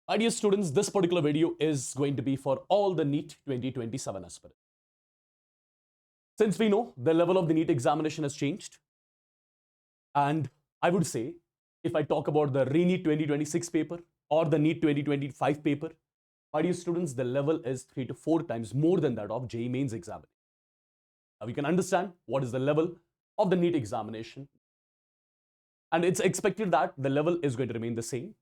My dear students, this particular video is going to be for all the NEET 2027 aspirants. Since we know the level of the NEET examination has changed, and I would say, if I talk about the re-NEET 2026 paper or the NEET 2025 paper, my dear students, the level is 3 to 4 times more than that of JEE Mains examination. Now we can understand what is the level of the NEET examination, and it's expected that the level is going to remain the same.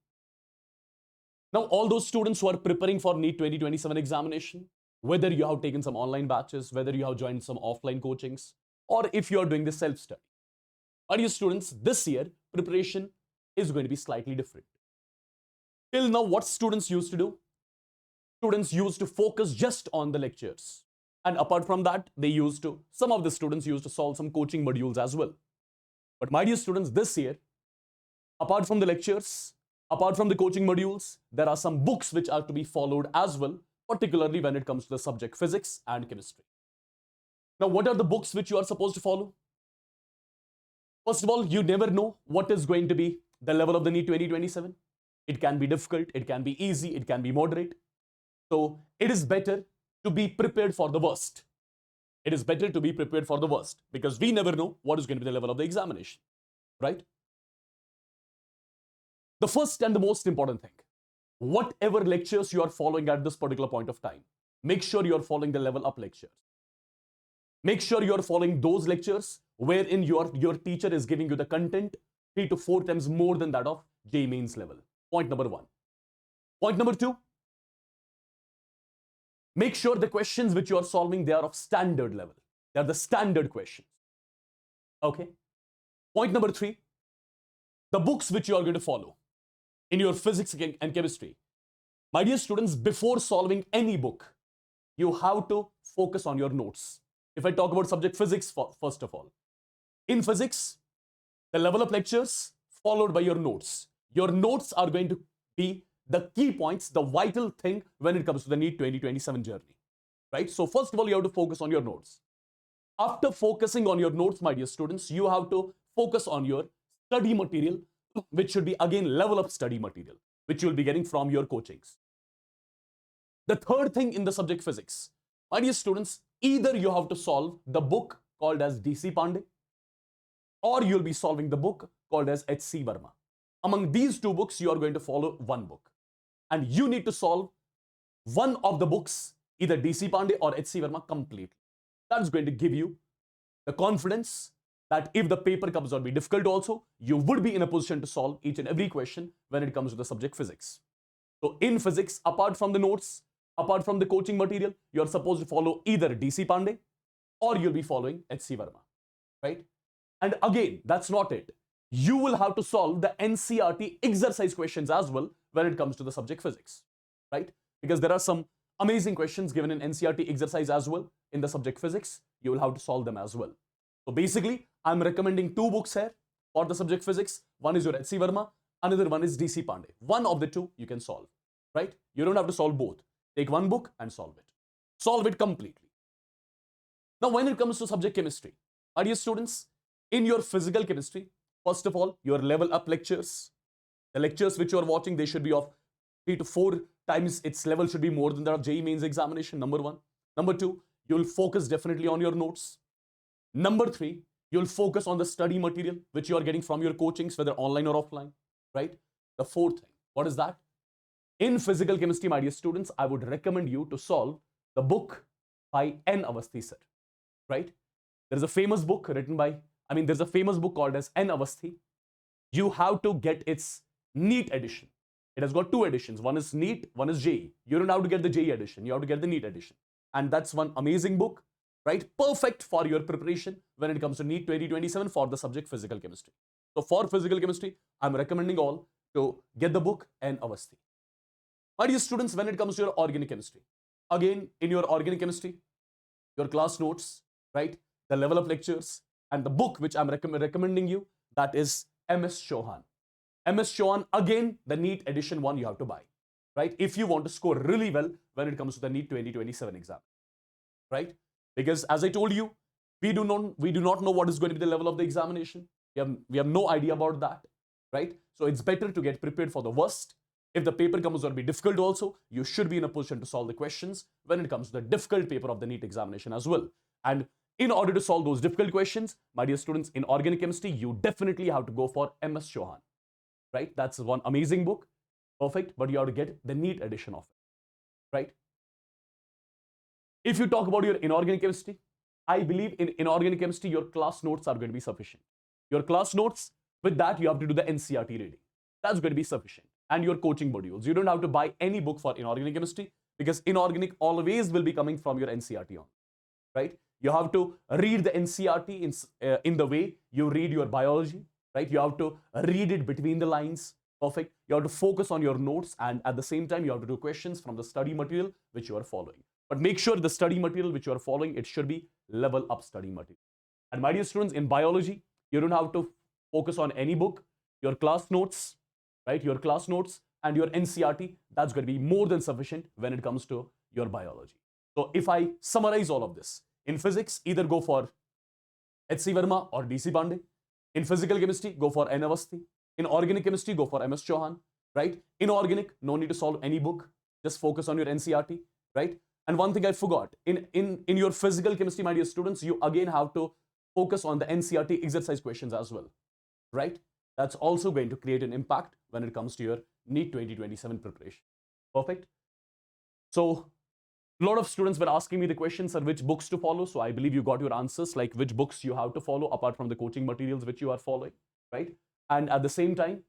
Now, all those students who are preparing for NEET 2027 examination, whether you have taken some online batches, whether you have joined some offline coachings, or if you are doing the self-study, my dear students, this year, preparation is going to be slightly different. Till now, what students used to do? Students used to focus just on the lectures. And apart from that, some of the students used to solve some coaching modules as well. But my dear students, this year, apart from the lectures, apart from the coaching modules, there are some books which are to be followed as well, particularly when it comes to the subject physics and chemistry. Now, what are the books which you are supposed to follow? First of all, you never know what is going to be the level of the NEET 2027. It can be difficult, it can be easy, it can be moderate. So it is better to be prepared for the worst. It is better to be prepared for the worst because we never know what is going to be the level of the examination, right? The first and the most important thing, whatever lectures you are following at this particular point of time, make sure you are following the level up lectures. Make sure you are following those lectures wherein your teacher is giving you the content 3 to 4 times more than that of JEE Mains level. Point number 1. Point number 2, make sure the questions which you are solving, they are of standard level. They are the standard questions. Okay. Point number 3, the books which you are going to follow in your physics and chemistry. My dear students, before solving any book, you have to focus on your notes. If I talk about subject physics, first of all, in physics, the level of lectures followed by your notes. Your notes are going to be the key points, the vital thing when it comes to the NEET 2027 journey, right? So first of all, you have to focus on your notes. After focusing on your notes, my dear students, you have to focus on your study material, which should be again level of study material, which you'll be getting from your coachings. The third thing in the subject physics, my dear students, either you have to solve the book called as DC Pandey, or you'll be solving the book called as HC Verma. Among these two books, you are going to follow one book. And you need to solve one of the books, either DC Pandey or HC Verma, completely. That's going to give you the confidence that if the paper comes out to be difficult also, you would be in a position to solve each and every question when it comes to the subject physics. So in physics, apart from the notes, apart from the coaching material, you're supposed to follow either DC Pandey or you'll be following HC Verma, right? And again, that's not it. You will have to solve the NCERT exercise questions as well when it comes to the subject physics, right? Because there are some amazing questions given in NCERT exercise as well in the subject physics. You will have to solve them as well. So basically, I'm recommending 2 books here for the subject physics. One is your HC Verma, another one is DC Pandey. One of the two you can solve, right? You don't have to solve both. Take one book and solve it. Solve it completely. Now, when it comes to subject chemistry, my dear students, in your physical chemistry, first of all, your level up lectures, the lectures which you are watching, they should be of 3 to 4 times its level should be more than that of JEE Mains examination, number 1. Number 2, you'll focus definitely on your notes. Number 3, you'll focus on the study material which you are getting from your coachings, whether online or offline, right? The fourth thing, what is that? In physical chemistry, my dear students, I would recommend you to solve the book by N. Awasthi sir, right? There is a famous book there's a famous book called as N. Awasthi. You have to get its NEET edition. It has got 2 editions. One is NEET, one is JEE. You don't have to get the JEE edition. You have to get the NEET edition. And that's one amazing book, right? Perfect for your preparation when it comes to NEET 2027 for the subject physical chemistry. So for physical chemistry, I'm recommending all to get the book N. Awasthi. My dear students, when it comes to your organic chemistry, again, in your organic chemistry, your class notes, right? The level of lectures, and the book which I'm recommending you, that is MS Chauhan. MS Chauhan, again, the NEET edition 1 you have to buy, right? If you want to score really well when it comes to the NEET 2027 exam, right? Because as I told you, we do not know what is going to be the level of the examination. We have no idea about that, right? So it's better to get prepared for the worst. If the paper comes out to be difficult also, you should be in a position to solve the questions when it comes to the difficult paper of the NEET examination as well. And in order to solve those difficult questions, my dear students, in organic chemistry, you definitely have to go for MS Chauhan, right? That's one amazing book, perfect, but you have to get the NEET edition of it, right? If you talk about your inorganic chemistry, I believe in inorganic chemistry, your class notes are going to be sufficient. Your class notes, with that, you have to do the NCERT reading. That's going to be sufficient. And your coaching modules. You don't have to buy any book for inorganic chemistry because inorganic always will be coming from your NCERT on, right? You have to read the NCERT in the way you read your biology, right? You have to read it between the lines, perfect. You have to focus on your notes, and at the same time, you have to do questions from the study material which you are following. But make sure the study material which you are following, it should be level up study material. And my dear students, in biology, you don't have to focus on any book. Your class notes, right? Your class notes and your NCERT, that's going to be more than sufficient when it comes to your biology. So if I summarize all of this, in physics, either go for H.C. Verma or D.C. Pandey. In physical chemistry, go for N. Avasthi. In organic chemistry, go for MS Chauhan, right? Inorganic, no need to solve any book. Just focus on your NCERT, right? And one thing I forgot, in your physical chemistry, my dear students, you again have to focus on the NCERT exercise questions as well, right? That's also going to create an impact when it comes to your NEET 2027 preparation. Perfect. So a lot of students were asking me the questions on which books to follow. So I believe you got your answers, like which books you have to follow apart from the coaching materials which you are following, right? And at the same time,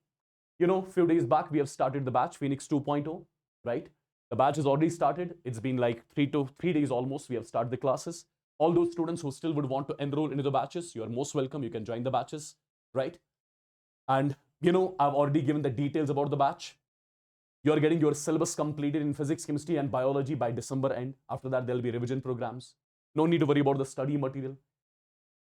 a few days back, we have started the batch Phoenix 2.0, right? The batch has already started. It's been like 3 days almost. We have started the classes. All those students who still would want to enroll into the batches, you are most welcome. You can join the batches, right? And, I've already given the details about the batch. You're getting your syllabus completed in physics, chemistry, and biology by December end. After that, there'll be revision programs. No need to worry about the study material.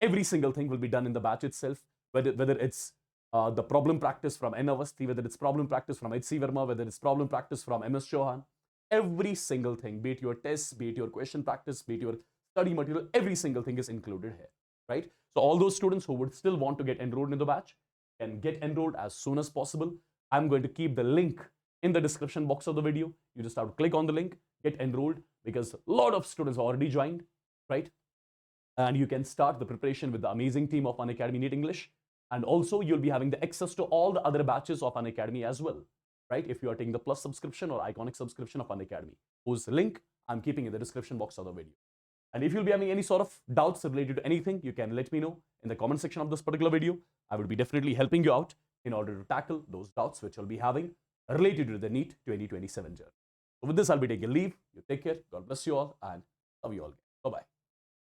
Every single thing will be done in the batch itself, whether it's the problem practice from N. Avasthi, whether it's problem practice from H.C. Verma, whether it's problem practice from MS Chauhan. Every single thing, be it your tests, be it your question practice, be it your study material, every single thing is included here, right? So all those students who would still want to get enrolled in the batch can get enrolled as soon as possible. I'm going to keep the link in the description box of the video. You just have to click on the link, get enrolled, because a lot of students have already joined, right? And you can start the preparation with the amazing team of Unacademy NEET English. And also you'll be having the access to all the other batches of Unacademy as well, right? If you are taking the Plus subscription or Iconic subscription of Unacademy, whose link I'm keeping in the description box of the video. And if you'll be having any sort of doubts related to anything, you can let me know in the comment section of this particular video. I will be definitely helping you out in order to tackle those doubts which you'll be having related to the NEET 2027 journey. So with this, I'll be taking leave. You take care. God bless you all and love you all. Bye-bye.